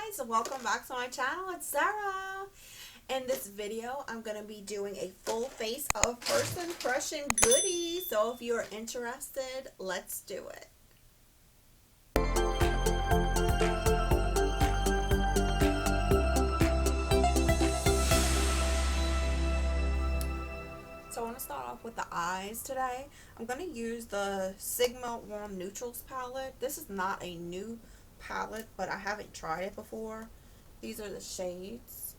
guys, welcome back to my channel. It's Sarah. In this video, I'm going to be doing a full face of first impression goodies. So if you're interested, let's do it. So I want to start off with the eyes today. I'm going to use the Sigma Warm Neutrals palette. This is not a new palette, but I haven't tried it before. These are the shades.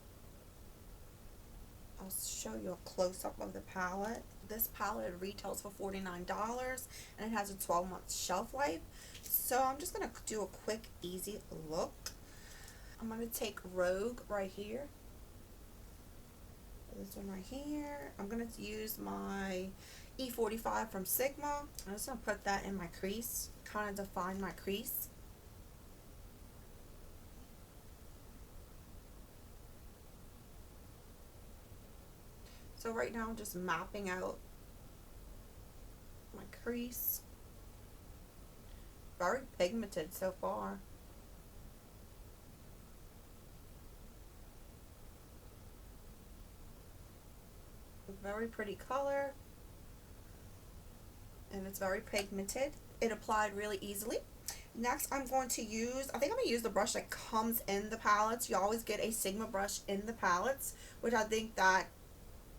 I'll show you a close-up of the palette. This palette retails for $49 and it has a 12-month shelf life. So I'm just going to do a quick, easy look. I'm going to take Rogue right here. This one right here. I'm going to use my E45 from Sigma. I'm just going to put that in my crease, kind of define my crease. So right now I'm just mapping out my crease. Very pigmented so far. Very pretty color. And it's very pigmented. It applied really easily. Next I'm going to use, I think I'm going to use the brush that comes in the palettes. You always get a Sigma brush in the palettes, which I think that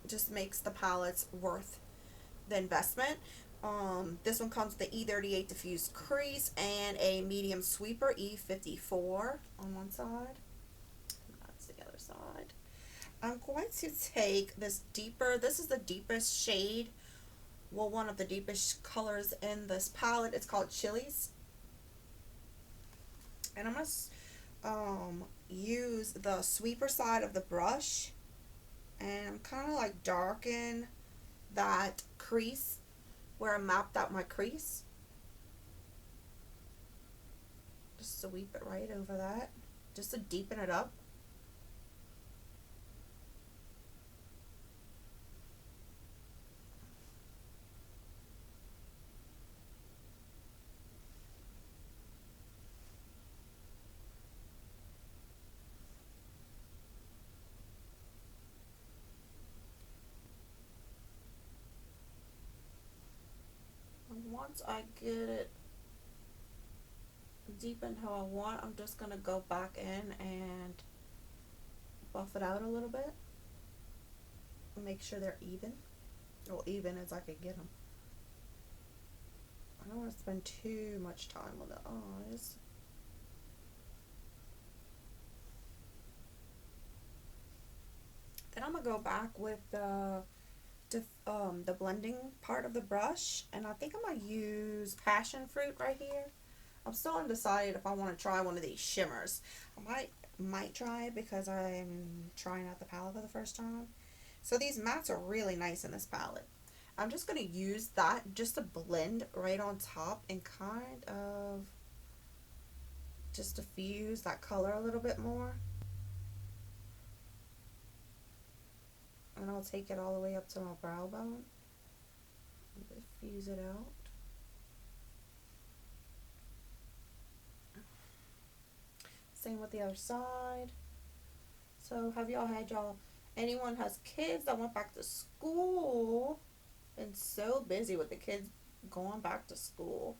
just makes the palettes worth the investment. This one comes with the E38 diffused crease and a medium sweeper, E54 on one side. That's the other side. I'm going to take this deeper, this is the deepest shade, well, one of the deepest colors in this palette. It's called Chilies. And I'm going to use the sweeper side of the brush and I'm kind of like darken that crease where I mapped out my crease. Just sweep it right over that, just to deepen it up. Once I get it deepened how I want, I'm just going to go back in and buff it out a little bit. Make sure they're even. Well, even as I could get them. I don't want to spend too much time on the eyes. Then I'm going to go back with the blending part of the brush, and I think I'm going to use Passion Fruit right here. I'm still undecided if I want to try one of these shimmers. I might try it because I'm trying out the palette for the first time. So these mattes are really nice in this palette. I'm just going to use that just to blend right on top and kind of just diffuse that color a little bit more. And I'll take it all the way up to my brow bone and diffuse it out. Same with the other side. So have y'all had anyone has kids that went back to school and so busy with the kids going back to school?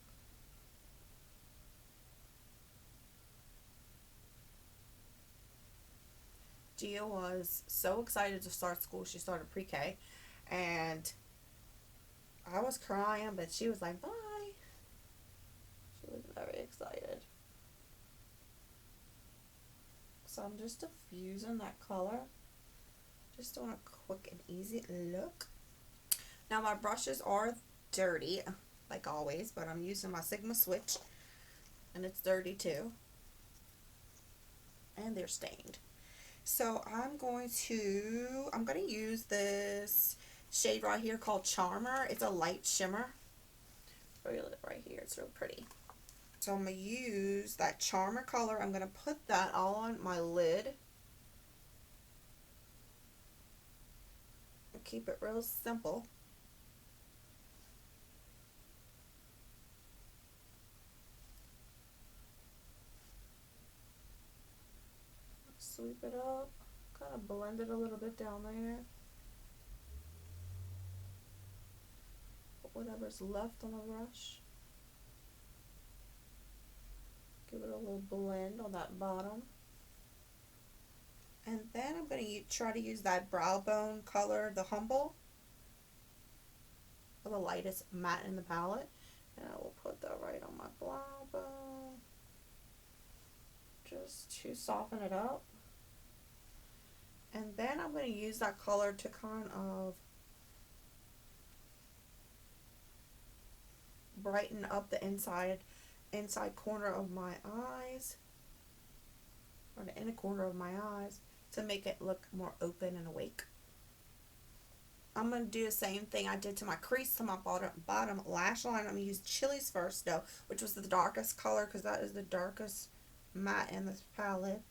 Gia was so excited to start school. She started pre-K and I was crying, but she was like, bye. She was very excited. So I'm just diffusing that color. Just doing a quick and easy look. Now my brushes are dirty, like always, but I'm using my Sigma switch and it's dirty too. And they're stained. So I'm going to use this shade right here called Charmer. It's a light shimmer. Right here, it's real pretty. So I'm going to use that Charmer color. I'm going to put that all on my lid. And keep it real simple. sweep it up, kind of blend it a little bit down there. Put whatever's left on the brush. Give it a little blend on that bottom. And then I'm going to try to use that brow bone color, the Humble, the lightest matte in the palette. And I will put that right on my brow bone, just to soften it up. And then I'm going to use that color to kind of brighten up the inside corner of my eyes, or the inner corner of my eyes, to make it look more open and awake. I'm going to do the same thing I did to my crease, to my bottom lash line. I'm going to use Chili's first though, which was the darkest color, because that is the darkest matte in this palette.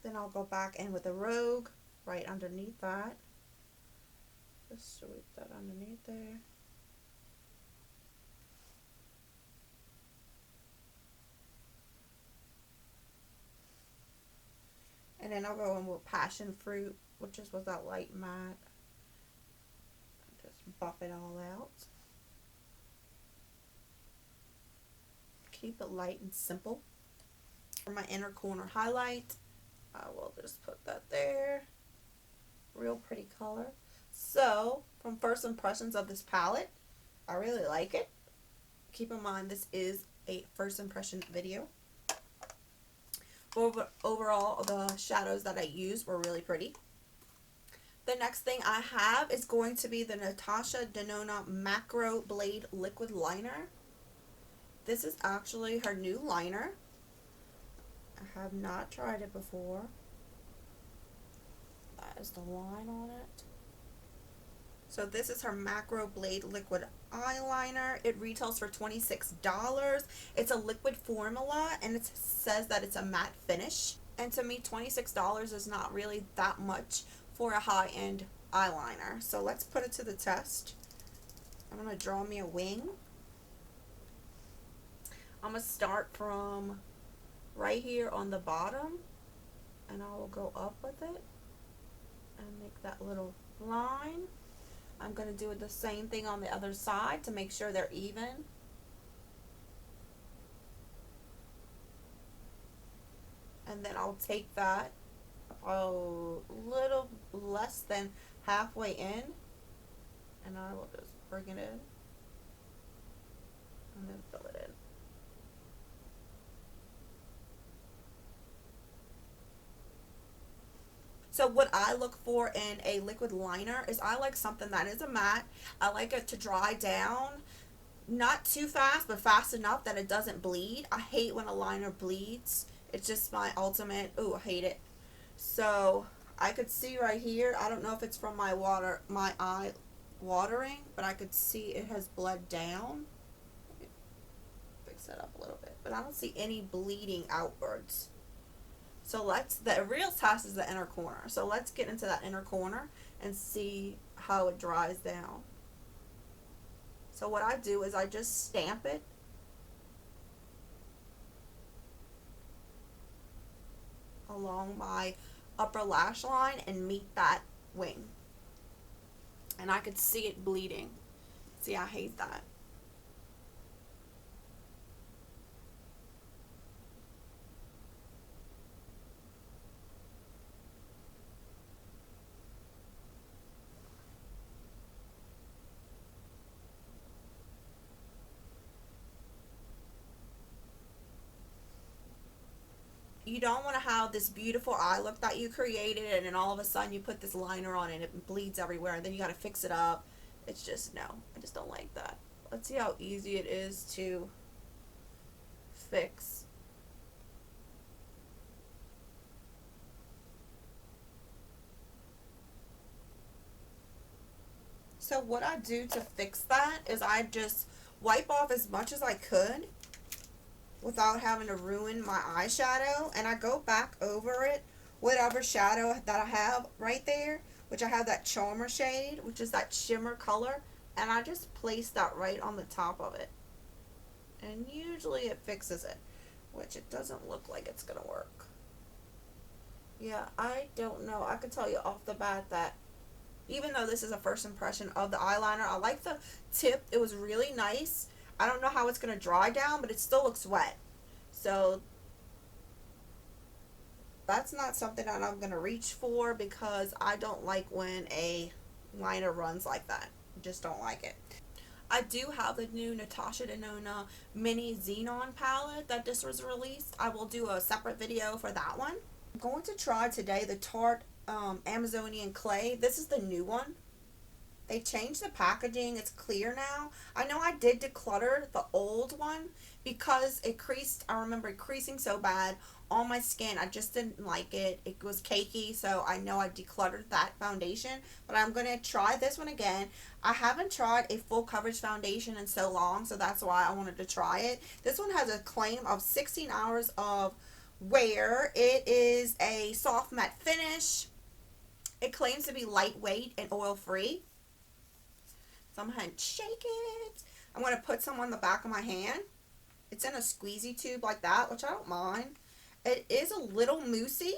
Then I'll go back in with a Rogue right underneath that. Just sweep that underneath there. And then I'll go in with Passion Fruit, which was that light matte. Just buff it all out. Keep it light and simple. For my inner corner highlight, I will just put that there. Real pretty color. So, from first impressions of this palette, I really like it. Keep in mind, this is a first impression video. Overall, the shadows that I used were really pretty. The next thing I have is going to be the Natasha Denona Macro Blade Liquid Liner. This is actually her new liner. I have not tried it before. That is the line on it. So this is her Macro Blade Liquid Eyeliner. It retails for $26. It's a liquid formula, and it says that it's a matte finish. And to me, $26 is not really that much for a high-end eyeliner. So let's put it to the test. I'm going to draw me a wing. I'm going to start from right here on the bottom, and I will go up with it and make that little line. I'm going to do the same thing on the other side to make sure they're even. And then I'll take that a little less than halfway in, and I will just bring it in and then fill it in. So what I look for in a liquid liner is I like something that is a matte. I like it to dry down, not too fast, but fast enough that it doesn't bleed. I hate when a liner bleeds. It's just my ultimate, ooh, I hate it. So I could see right here, I don't know if it's from my eye watering, but I could see it has bled down. Let me fix that up a little bit, but I don't see any bleeding outwards. So the real test is the inner corner. So let's get into that inner corner and see how it dries down. So what I do is I just stamp it along my upper lash line and meet that wing. And I could see it bleeding. See, I hate that. You don't want to have this beautiful eye look that you created, and then all of a sudden you put this liner on and it bleeds everywhere, and then you got to fix it up. It's just, no, I just don't like that. Let's see how easy it is to fix. So what I do to fix that is I just wipe off as much as I could without having to ruin my eyeshadow, and I go back over it, whatever shadow that I have right there, which I have that Charmer shade, which is that shimmer color, and I just place that right on the top of it. And usually it fixes it, which it doesn't look like it's gonna work. Yeah, I don't know. I can tell you off the bat that even though this is a first impression of the eyeliner, I like the tip. It was really nice. I don't know how it's gonna dry down, but it still looks wet. So that's not something that I'm gonna reach for because I don't like when a liner runs like that. Just don't like it. I do have the new Natasha Denona mini Xenon palette that just was released. I will do a separate video for that one. I'm going to try today the Tarte Amazoinion clay. This is the new one. They changed the packaging. It's clear now. I know I did declutter the old one because it creased. I remember it creasing so bad on my skin. I just didn't like it. It was cakey, so I know I decluttered that foundation. But I'm going to try this one again. I haven't tried a full coverage foundation in so long, so that's why I wanted to try it. This one has a claim of 16 hours of wear. It is a soft matte finish. It claims to be lightweight and oil-free. So I'm going to shake it. I'm going to put some on the back of my hand. It's in a squeezy tube like that, which I don't mind. It is a little moussey.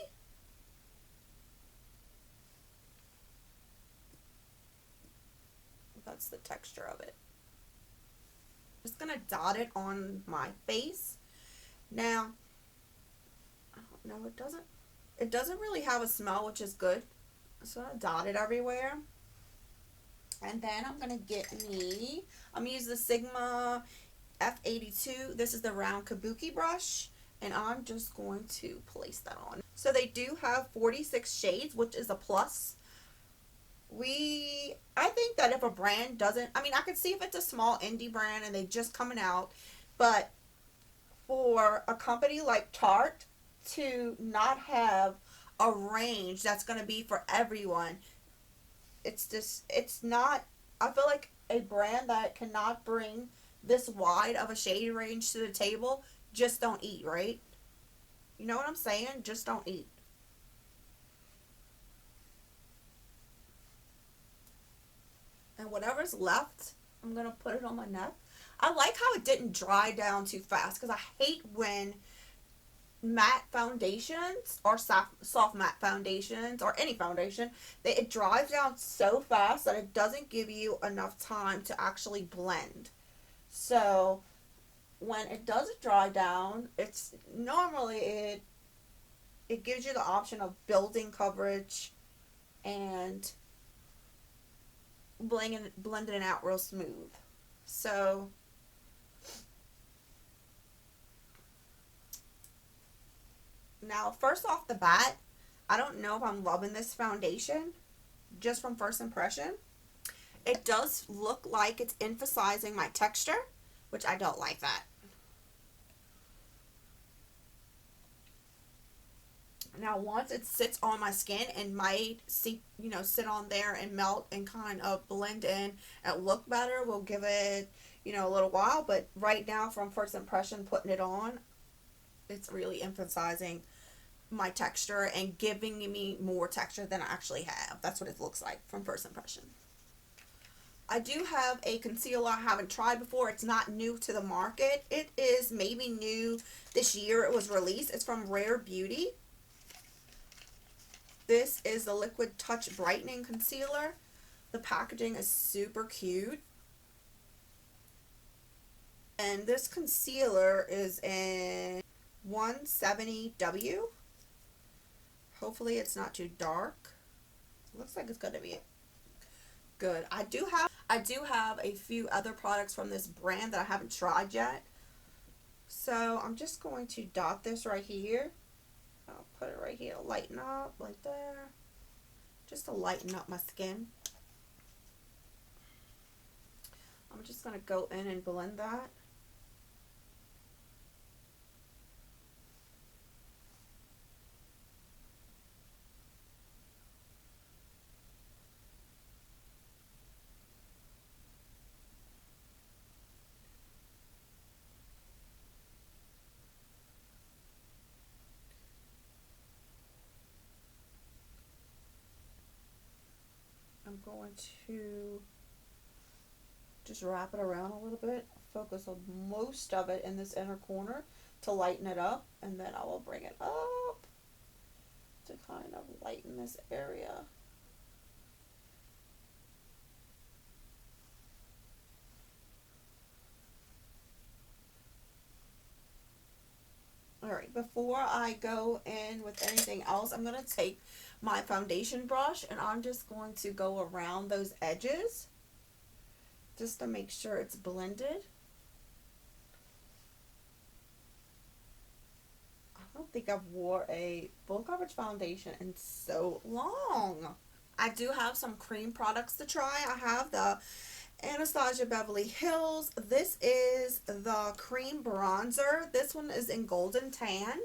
That's the texture of it. Just going to dot it on my face. Now, I don't know, it doesn't really have a smell, which is good. So I dot it everywhere. And then I'm going to get me, I'm going to use the Sigma F82. This is the round kabuki brush. And I'm just going to place that on. So they do have 46 shades, which is a plus. I think that if a brand doesn't, I mean, I could see if it's a small indie brand and they just coming out. But for a company like Tarte to not have a range that's going to be for everyone, it's not, I feel like a brand that cannot bring this wide of a shade range to the table, just don't eat, right? You know what I'm saying? Just don't eat. And whatever's left, I'm going to put it on my neck. I like how it didn't dry down too fast because I hate when matte foundations or soft matte foundations or any foundation, it dries down so fast that it doesn't give you enough time to actually blend. So when it does dry down, it's normally it gives you the option of building coverage and blending it out real smooth. So now, first off the bat, I don't know if I'm loving this foundation just from first impression. It does look like it's emphasizing my texture, which I don't like that. Now, once it sits on my skin and might sit on there and melt and kind of blend in and look better, we'll give it, a little while. But right now, from first impression, putting it on, it's really emphasizing my texture and giving me more texture than I actually have. That's what it looks like from first impression. I do have a concealer I haven't tried before. It's not new to the market. It is maybe new this year. It was released. It's from Rare Beauty. This is the Liquid Touch Brightening Concealer. The packaging is super cute. And this concealer is in 170W. Hopefully it's not too dark. Looks like it's going to be good. I do have a few other products from this brand that I haven't tried yet. So I'm just going to dot this right here. I'll put it right here to lighten up, like there. Just to lighten up my skin. I'm just going to go in and blend that. I'm going to just wrap it around a little bit, focus on most of it in this inner corner to lighten it up, and then I will bring it up to kind of lighten this area. Alright, before I go in with anything else, I'm going to take my foundation brush and I'm just going to go around those edges just to make sure it's blended. I don't think I've wore a full coverage foundation in so long. I do have some cream products to try. I have the Anastasia Beverly Hills. This is the cream bronzer. This one is in golden tan.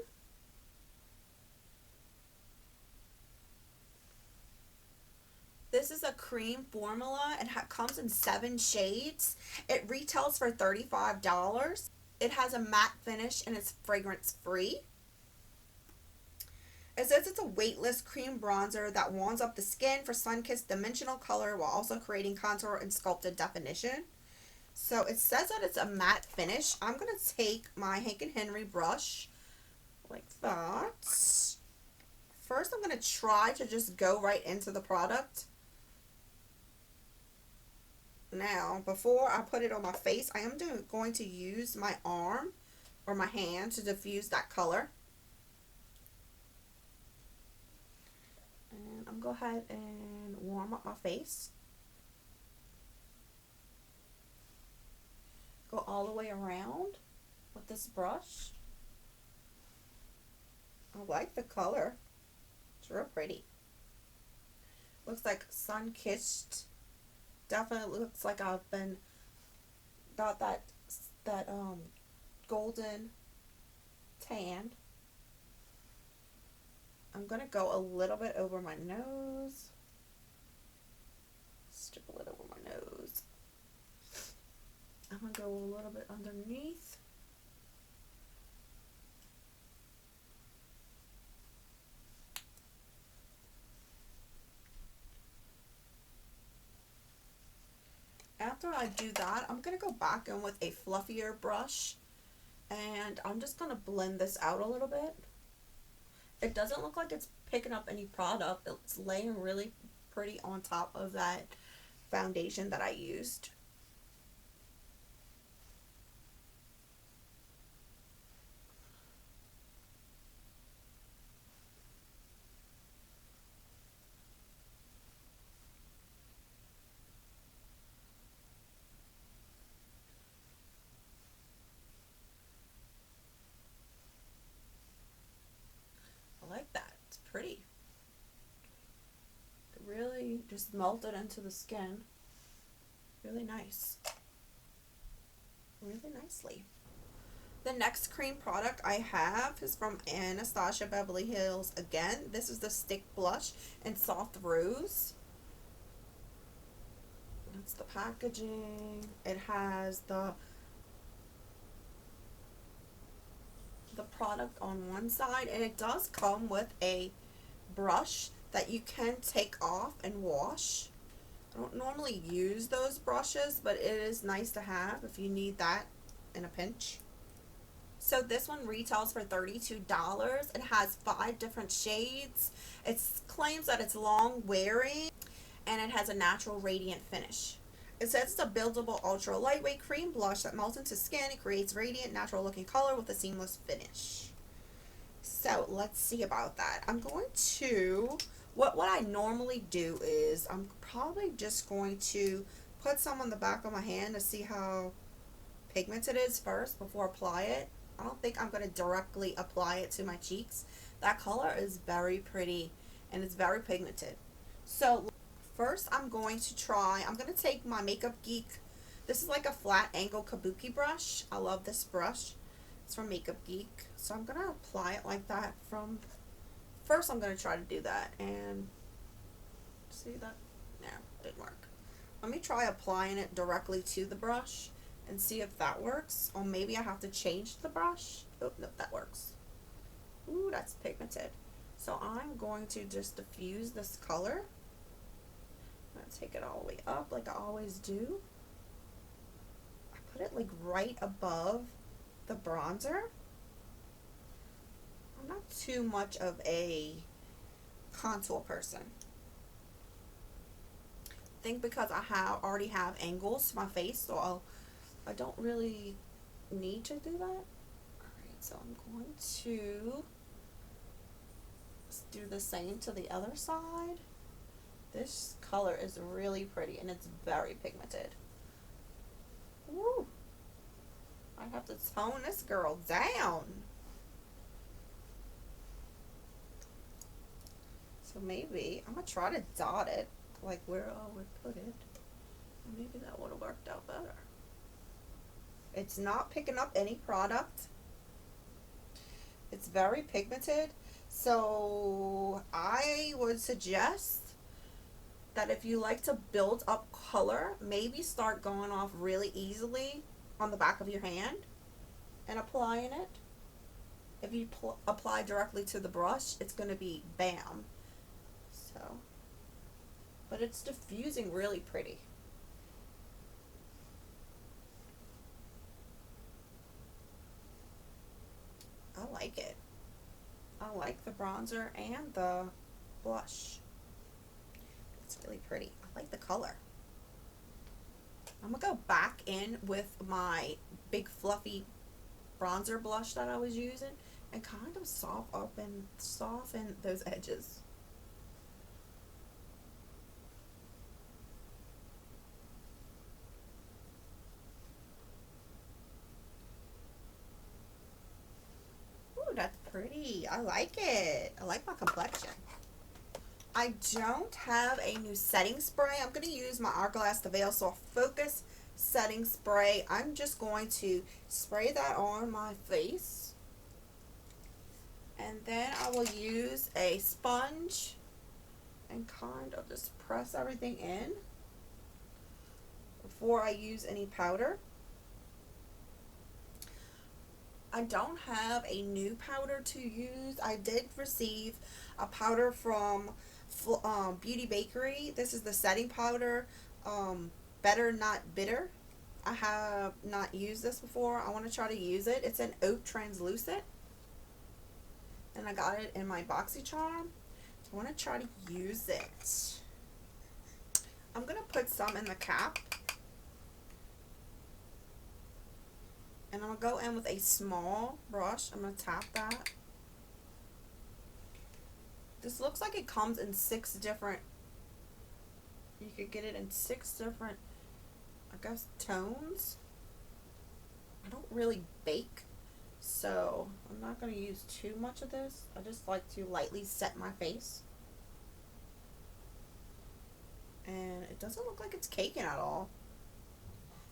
This is a cream formula. It comes in 7 shades. It retails for $35. It has a matte finish and it's fragrance free. It says it's a weightless cream bronzer that warms up the skin for sun-kissed dimensional color while also creating contour and sculpted definition. So it says that it's a matte finish. I'm going to take my Hank & Henry brush like that. First I'm going to try to just go right into the product. Now, before I put it on my face, I am going to use my arm or my hand to diffuse that color. And I'm going to go ahead and warm up my face. Go all the way around with this brush. I like the color. It's real pretty. Looks like sun-kissed. Definitely looks like I've been got that golden tan. I'm gonna go a little bit over my nose. Stipple it over my nose. I'm gonna go a little bit underneath. After I do that, I'm going to go back in with a fluffier brush and I'm just going to blend this out a little bit. It doesn't look like it's picking up any product. It's laying really pretty on top of that foundation that I used. I like that. It's pretty. It really just melted into the skin. Really nice. Really nicely. The next cream product I have is from Anastasia Beverly Hills. Again, this is the Stick Blush in Soft Rose. That's the packaging. It has the product on one side, and it does come with a brush that you can take off and wash. I don't normally use those brushes, but it is nice to have if you need that in a pinch. So this one retails for $32. It has 5 different shades. It claims that it's long wearing and it has a natural radiant finish. It says it's a buildable ultra lightweight cream blush that melts into skin and creates radiant natural looking color with a seamless finish. So let's see about that. I'm going to, what I normally do is I'm probably just going to put some on the back of my hand to see how pigmented it is first before apply it. I don't think I'm going to directly apply it to my cheeks. That color is very pretty and it's very pigmented. So first I'm going to take my Makeup Geek. This is like a flat angle kabuki brush. I love this brush. It's from Makeup Geek. So I'm going to apply it like that from, first I'm going to try to do that and see that, no, didn't work. Let me try applying it directly to the brush and see if that works. Or maybe I have to change the brush. Oh, no, that works. Ooh, that's pigmented. So I'm going to just diffuse this color. I'm going to take it all the way up like I always do. I put it like right above the bronzer. I'm not too much of a contour person. I think because I already have angles to my face, so I don't really need to do that. Alright, so I'm going to do the same to the other side. This color is really pretty and it's very pigmented. Woo! I have to tone this girl down. So maybe I'm gonna try to dot it like where I would put it. Maybe that would have worked out better. It's not picking up any product. It's very pigmented. So I would suggest that if you like to build up color, maybe start going off really easily on the back of your hand and applying it. If you apply directly to the brush, it's going to be bam. So, but it's diffusing really pretty. I like it. I like the bronzer and the blush. It's really pretty. I like the color. I'm gonna go back in with my big fluffy bronzer blush that I was using and kind of soften those edges. Ooh, that's pretty. I like it. I like my complexion. I don't have a new setting spray. I'm going to use my Hourglass The Veil Soft Focus setting spray. I'm just going to spray that on my face. And then I will use a sponge and kind of just press everything in before I use any powder. I don't have a new powder to use. I did receive a powder from Beauty Bakery. This is the setting powder, Better Not Bitter. I have not used this before. I want to try to use it. It's an oat translucent, and I got it in my BoxyCharm. I want to try to use it. I'm going to put some in the cap, and I'm going to go in with a small brush. I'm going to tap that. This looks like it comes in 6 different, you could get it in 6 different, I guess, tones. I don't really bake, so I'm not going to use too much of this. I just like to lightly set my face. And it doesn't look like it's caking at all.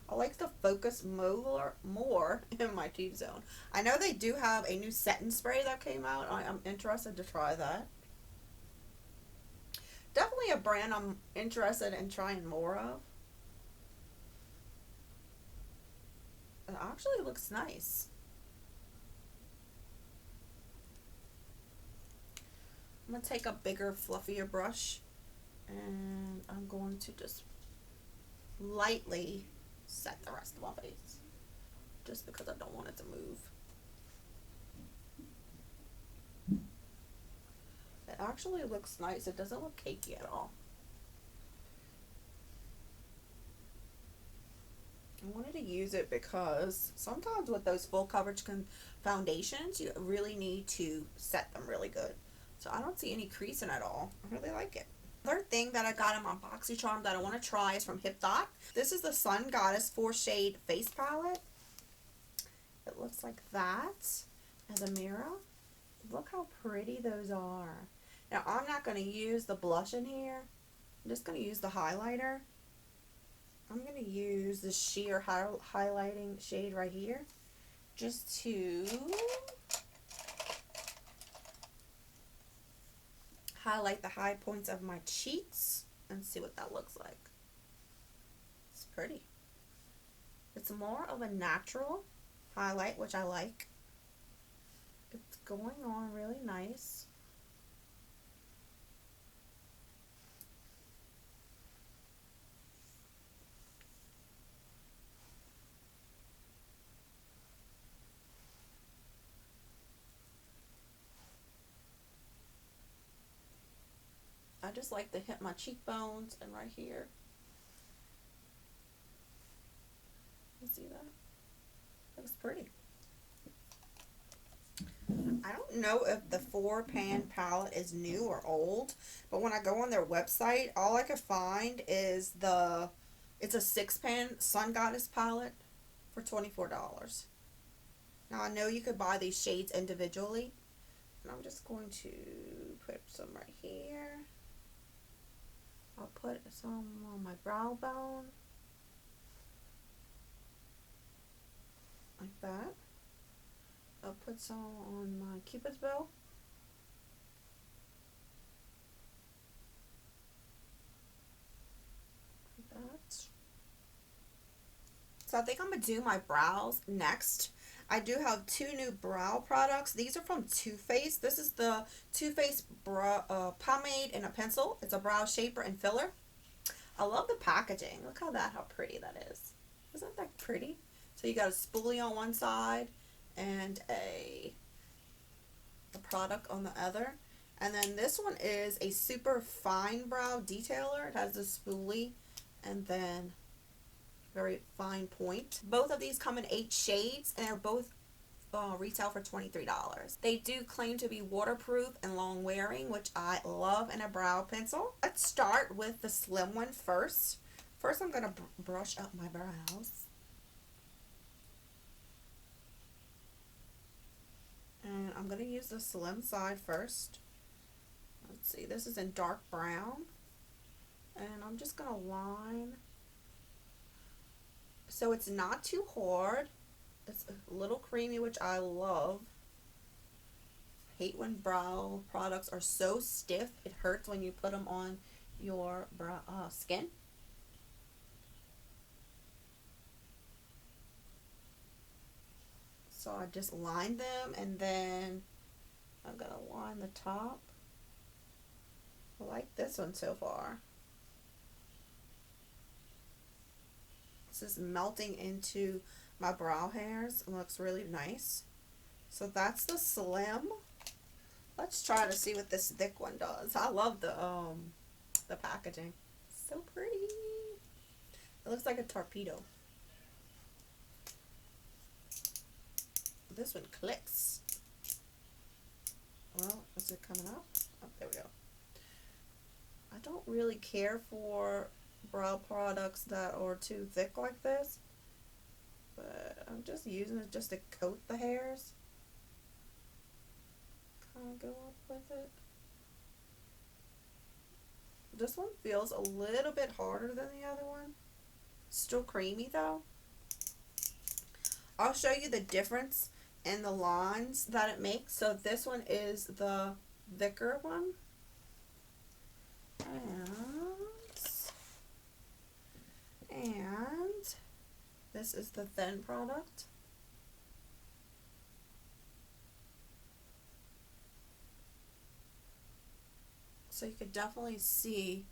I like to focus more in my T-zone. I know they do have a new setting spray that came out. I'm interested to try that. Definitely a brand I'm interested in trying more of. It actually looks nice. I'm going to take a bigger, fluffier brush, and I'm going to just lightly set the rest of my face, just because I don't want it to move. It actually looks nice. It doesn't look cakey at all. I wanted to use it because sometimes with those full coverage foundations, you really need to set them really good. So I don't see any creasing at all. I really like it. Another thing that I got in my BoxyCharm that I want to try is from Hip Dot. This is the Sun Goddess 4-shade face palette. It looks like that as a mirror. Look how pretty those are. Now I'm not going to use the blush in here. I'm just going to use the highlighter. I'm going to use the sheer highlighting shade right here just to highlight the high points of my cheeks and see what that looks like. It's pretty. It's more of a natural highlight, which I like. It's going on really nice. I just like to hit my cheekbones and right here. You see that? Looks pretty. I don't know if the 4-pan palette is new or old, but when I go on their website, all I could find is it's a 6-pan Sun Goddess palette for $24. Now I know you could buy these shades individually, and I'm just going to put some right here. I'll put some on my brow bone, like that. I'll put some on my Cupid's bow. Like that. So I think I'm going to do my brows next. I do have 2 new brow products. These are from Too Faced. This is the Too Faced pomade and a pencil. It's a brow shaper and filler. I love the packaging. Look how pretty that is. Isn't that pretty? So you got a spoolie on one side and a product on the other. And then this one is a super fine brow detailer. It has the spoolie and then very fine point. Both of these come in 8 shades and they're both retail for $23. They do claim to be waterproof and long wearing, which I love in a brow pencil. Let's start with the slim one first. First I'm going to brush up my brows. And I'm going to use the slim side first. Let's see, this is in dark brown. And I'm just going to line. So it's not too hard. It's a little creamy, which I love. Hate when brow products are so stiff. It hurts when you put them on your brow skin. So I just line them and then I'm going to line the top. I like this one so far. This is melting into my brow hairs. It looks really nice. So that's the slim. Let's try to see what this thick one does. I love the packaging. So pretty. It looks like a torpedo. This one clicks. Well, is it coming up? Oh, there we go. I don't really care for brow products that are too thick like this, but I'm just using it just to coat the hairs. Kind of go up with it. This one feels a little bit harder than the other one. Still creamy though. I'll show you the difference in the lines that it makes. So this one is the thicker one. And this is the thin product. So you could definitely see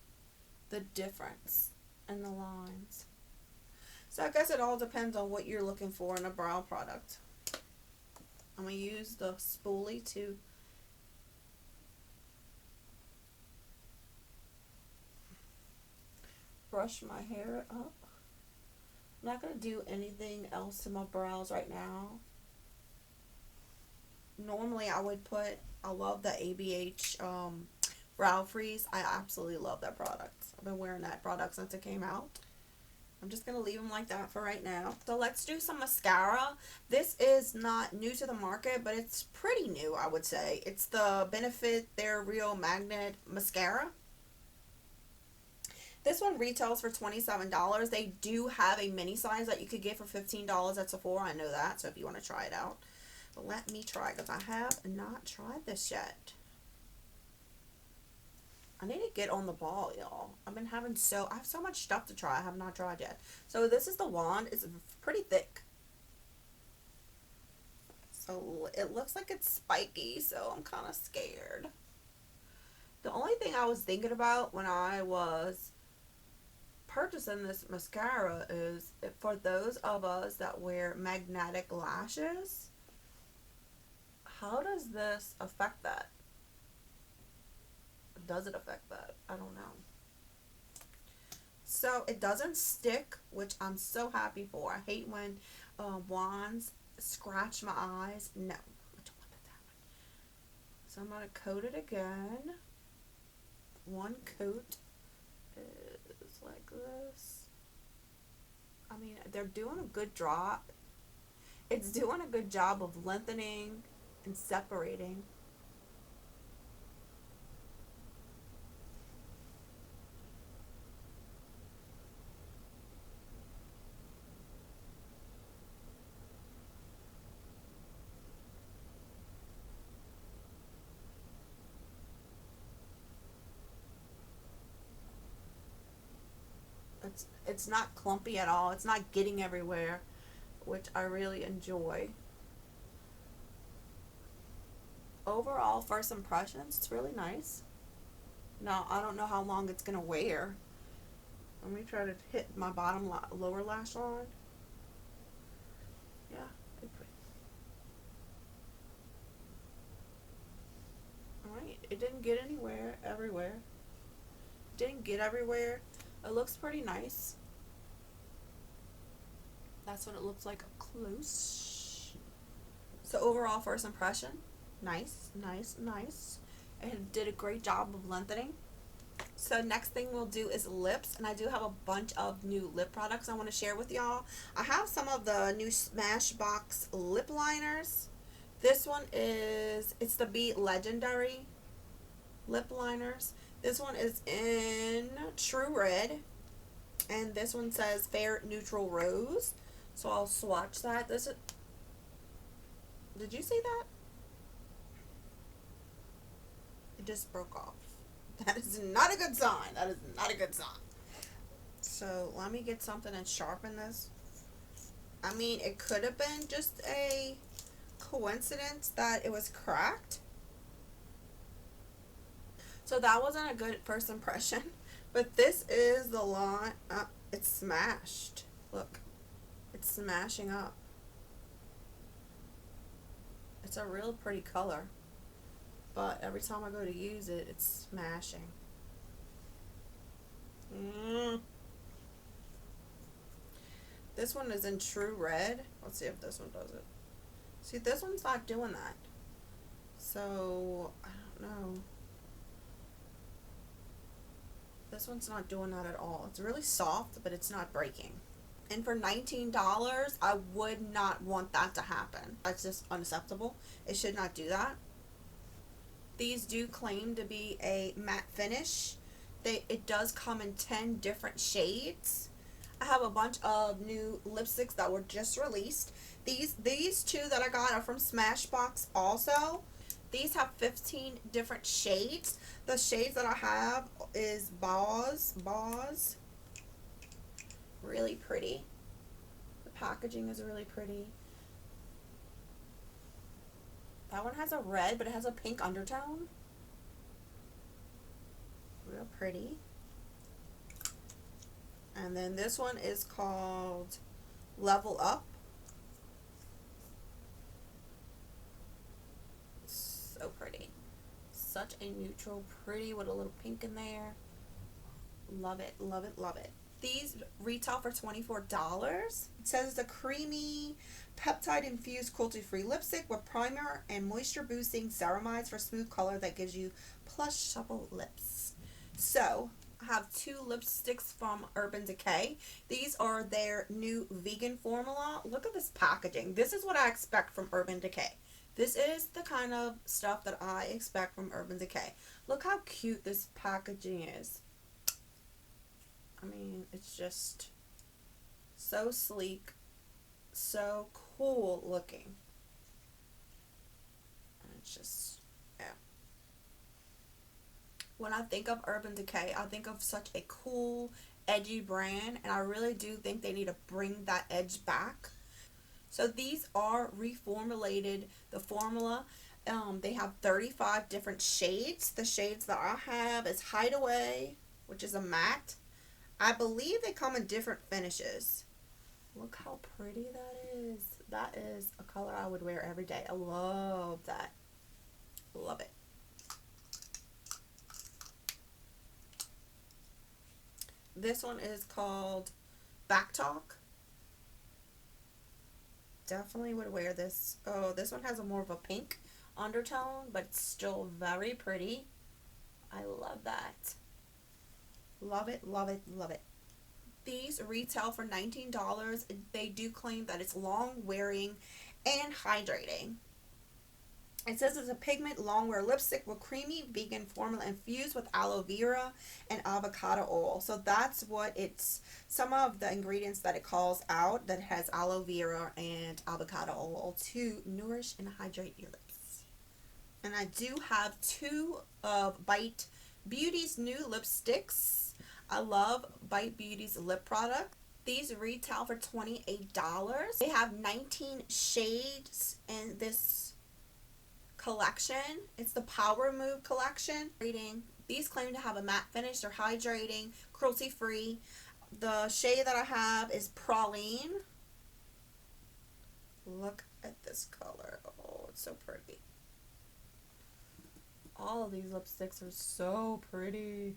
the difference in the lines. So I guess it all depends on what you're looking for in a brow product. I'm going to use the spoolie to brush my hair up. I'm not going to do anything else to my brows right now. Normally I would put, I love the ABH Brow Freeze. I absolutely love that product. I've been wearing that product since it came out. I'm just going to leave them like that for right now. So let's do some mascara. This is not new to the market, but it's pretty new, I would say. It's the Benefit They're Real Magnet Mascara. This one retails for $27. They do have a mini size that you could get for $15 at Sephora. I know that, so if you want to try it out. But let me try it because I have not tried this yet. I need to get on the ball, y'all. I have so much stuff to try I have not tried yet. So this is the wand. It's pretty thick. So it looks like it's spiky, so I'm kind of scared. The only thing I was thinking about when I was purchasing this mascara is for those of us that wear magnetic lashes, how does this affect that? does it affect that? I don't know. So it doesn't stick, which I'm so happy for. I hate when wands scratch my eyes. No, I don't want that to happen. So I'm going to coat it again. One coat is like this. I mean, they're doing a good job. It's doing a good job of lengthening and separating. It's not clumpy at all. It's not getting everywhere, which I really enjoy. Overall, first impressions, it's really nice. Now, I don't know how long it's going to wear. Let me try to hit my lower lash line. Yeah. Alright, it didn't get everywhere. Didn't get everywhere. It looks pretty nice. That's what it looks like up close. So overall, first impression, nice, nice, nice. It did a great job of lengthening. So next thing we'll do is lips, and I do have a bunch of new lip products I want to share with y'all. I have some of the new Smashbox lip liners. This one is, it's the Be Legendary lip liners. This one is in True Red, and this one says Fair Neutral Rose. So I'll swatch that. This is, did you see that? It just broke off. That is not a good sign. That is not a good sign. So let me get something and sharpen this. I mean, it could have been just a coincidence that it was cracked. So that wasn't a good first impression. But this is the line. It's smashed. Look. It's smashing up. It's a real pretty color. But every time I go to use it, it's smashing. This one is in True Red. Let's see if this one does it. See, this one's not doing that. So, I don't know. This one's not doing that at all. It's really soft, but it's not breaking. And for $19, I would not want that to happen. That's just unacceptable. It should not do that. These do claim to be a matte finish. It does come in 10 different shades. I have a bunch of new lipsticks that were just released. These two that I got are from Smashbox also. These have 15 different shades. The shades that I have is Boz. Really pretty. The packaging is really pretty. That one has a red, but it has a pink undertone. Real pretty. And then this one is called Level Up. So pretty. Such a neutral, pretty with a little pink in there. Love it, love it, love it. These retail for $24. It says it's a creamy, peptide-infused cruelty-free lipstick with primer and moisture-boosting ceramides for smooth color that gives you plush, supple lips. So, I have two lipsticks from Urban Decay. These are their new vegan formula. Look at this packaging. This is what I expect from Urban Decay. This is the kind of stuff that I expect from Urban Decay. Look how cute this packaging is. I mean, it's just so sleek, so cool looking. And it's just, yeah. When I think of Urban Decay, I think of such a cool, edgy brand, and I really do think they need to bring that edge back. So these are reformulated, the formula. They have 35 different shades. The shades that I have is Hideaway, which is a matte. I believe they come in different finishes. Look how pretty that is. That is a color I would wear every day. I love that. Love it. This one is called Back Talk. Definitely would wear this. Oh, this one has a more of a pink undertone, but it's still very pretty. I love that. Love it, love it, love it. These retail for $19. They do claim that it's long wearing and hydrating. It says it's a pigment long wear lipstick with creamy vegan formula infused with aloe vera and avocado oil. So that's what it's, some of the ingredients that it calls out, that has aloe vera and avocado oil to nourish and hydrate your lips. And I do have two of Bite Beauty's new lipsticks. I love Bite Beauty's lip product. These retail for $28. They have 19 shades in this collection. It's the Power Move collection. These claim to have a matte finish. They're hydrating, cruelty free. The shade that I have is Praline. Look at this color. Oh, it's so pretty. All of these lipsticks are so pretty.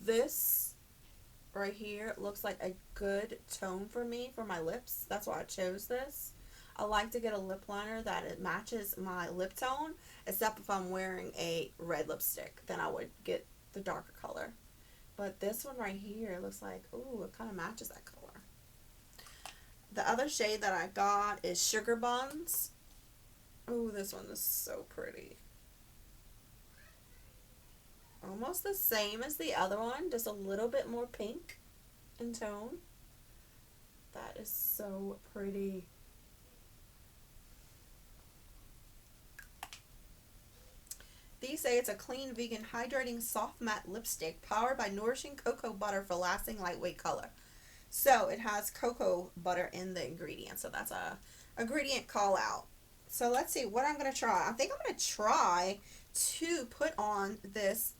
This right here looks like a good tone for me for my lips. That's why I chose this. I like to get a lip liner that it matches my lip tone, except if I'm wearing a red lipstick, then I would get the darker color. But this one right here looks like, ooh, it kind of matches that color. The other shade that I got is Sugar Buns. Ooh, this one is so pretty. Almost the same as the other one, just a little bit more pink in tone. That is so pretty. These say it's a clean, vegan, hydrating, soft matte lipstick powered by nourishing cocoa butter for lasting, lightweight color. So it has cocoa butter in the ingredient. So that's a ingredient call out. So let's see what I'm going to try. I think I'm going to try to put on this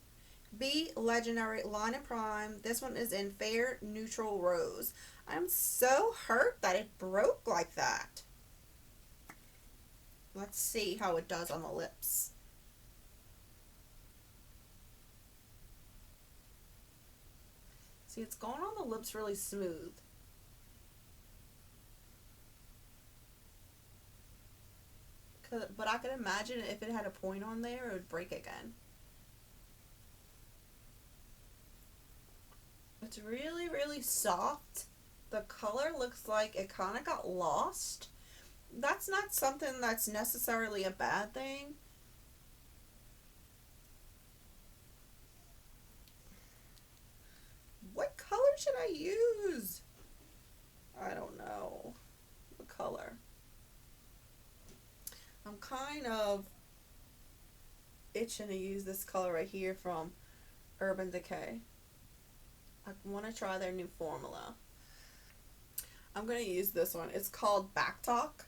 Be Legendary Line and Prime. This one is in Fair Neutral Rose. I'm so hurt that it broke like that. Let's see how it does on the lips. See, it's going on the lips really smooth. But I could imagine if it had a point on there, it would break again. It's really, really soft. The color looks like it kind of got lost. That's not something that's necessarily a bad thing. What color should I use? I don't know. What color? I'm kind of itching to use this color right here from Urban Decay. I want to try their new formula. I'm going to use this one. It's called Back Talk.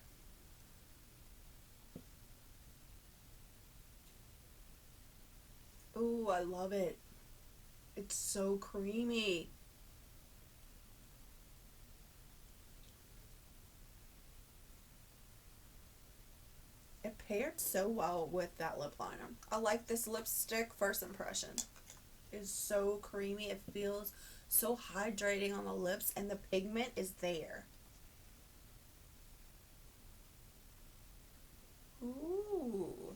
Ooh, I love it. It's so creamy. It paired so well with that lip liner. I like this lipstick first impression. It's so creamy. It feels so hydrating on the lips, and the pigment is there. Ooh.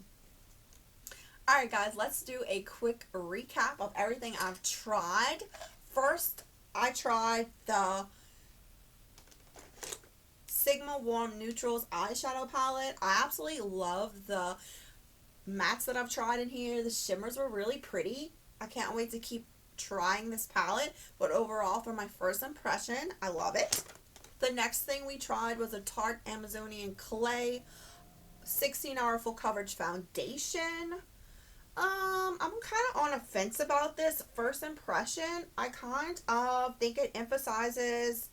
Alright guys, let's do a quick recap of everything I've tried. First, I tried the Sigma Warm Neutrals eyeshadow palette. I absolutely love the mattes that I've tried in here. The shimmers were really pretty. I can't wait to keep trying this palette, but overall for my first impression, I love it. The next thing we tried was a Tarte Amazoinion Clay 16-hour full coverage foundation. I'm kind of on a fence about this first impression. I kind of think it emphasizes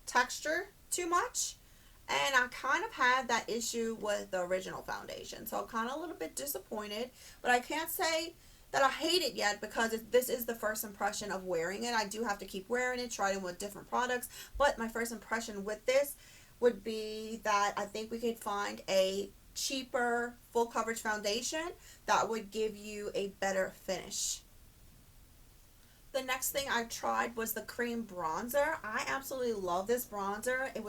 texture too much, and I kind of had that issue with the original foundation, so I'm kind of a little bit disappointed, but I can't say that I hate it yet because this is the first impression of wearing it. I do have to keep wearing it, try it with different products, but my first impression with this would be that I think we could find a cheaper full coverage foundation that would give you a better finish. The next thing I tried was the cream bronzer. I absolutely love this bronzer. It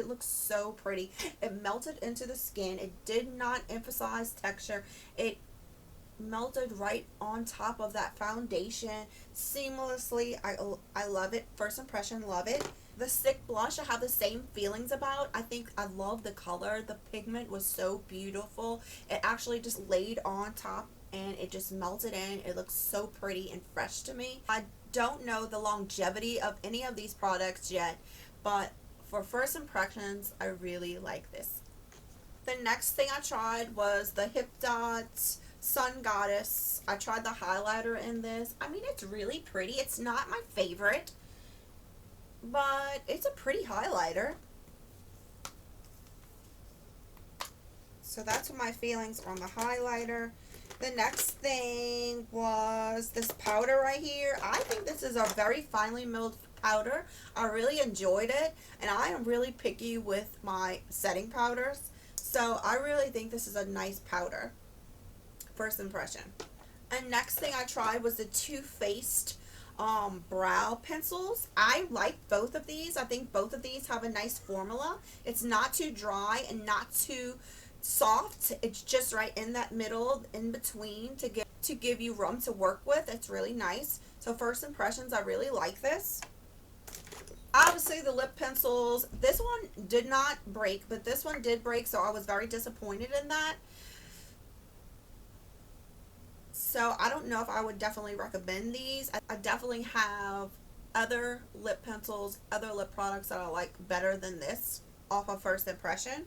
looks so pretty. It melted into the skin. It did not emphasize texture. It melted right on top of that foundation seamlessly. I love it. First impression, love it. The stick blush I have the same feelings about. I think I love the color. The pigment was so beautiful. It actually just laid on top and it just melted in. It looks so pretty and fresh to me. I don't know the longevity of any of these products yet, but for first impressions, I really like this. The next thing I tried was the Hip Dot Sun Goddess. I tried the highlighter in this. I mean, it's really pretty. It's not my favorite, but it's a pretty highlighter. So that's my feelings on the highlighter. The next thing was this powder right here. I think this is a very finely milled powder. I really enjoyed it, and I am really picky with my setting powders. So I really think this is a nice powder. First impression. And next thing I tried was the Too Faced brow pencils. I like both of these. I think both of these have a nice formula. It's not too dry and not too soft. It's just right in that middle, in between, to give you room to work with. It's really nice. So first impressions, I really like this. Obviously the lip pencils, this one did not break, but this one did break, so I was very disappointed in that. So I don't know if I would definitely recommend these. I definitely have other lip pencils, other lip products that I like better than this off of first impression.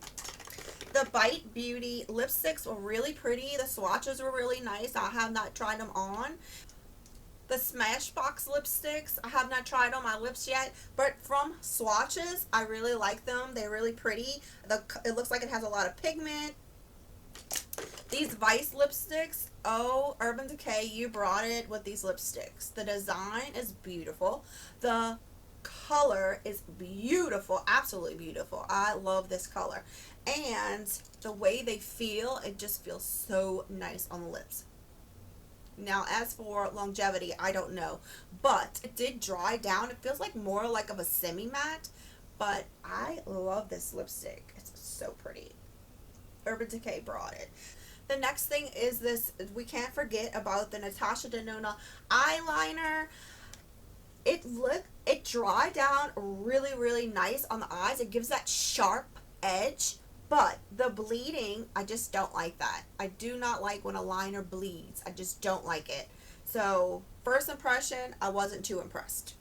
The Bite Beauty lipsticks were really pretty. The swatches were really nice. I have not tried them on. The Smashbox lipsticks, I have not tried on my lips yet, but from swatches, I really like them. They're really pretty. It looks like it has a lot of pigment. These Vice lipsticks, oh, Urban Decay, you brought it with these lipsticks. The design is beautiful. The color is beautiful, absolutely beautiful. I love this color. And the way they feel, it just feels so nice on the lips. Now, as for longevity, I don't know, but it did dry down. It feels like more like of a semi-matte, but I love this lipstick. It's so pretty. Urban Decay brought it. The next thing is this, we can't forget about the Natasha Denona eyeliner. It dried down really, really nice on the eyes. It gives that sharp edge. But the bleeding, I just don't like that. I do not like when a liner bleeds. I just don't like it. So, first impression, I wasn't too impressed.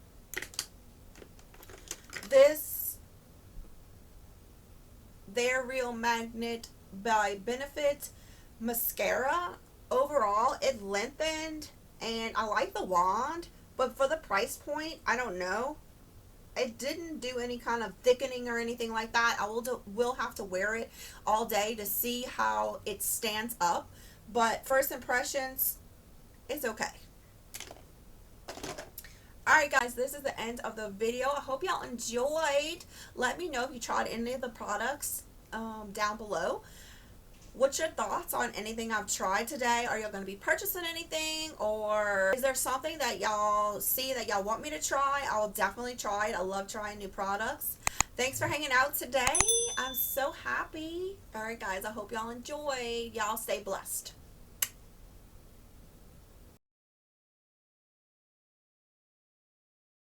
This, They're Real Magnet by Benefit mascara. Overall, it lengthened, and I like the wand. But for the price point, I don't know. It didn't do any kind of thickening or anything like that. I will have to wear it all day to see how it stands up. But first impressions, it's okay. Alright guys, this is the end of the video. I hope y'all enjoyed. Let me know if you tried any of the products down below. What's your thoughts on anything I've tried today? Are y'all going to be purchasing anything? Or is there something that y'all see that y'all want me to try? I'll definitely try it. I love trying new products. Thanks for hanging out today. I'm so happy. Alright guys, I hope y'all enjoyed. Y'all stay blessed.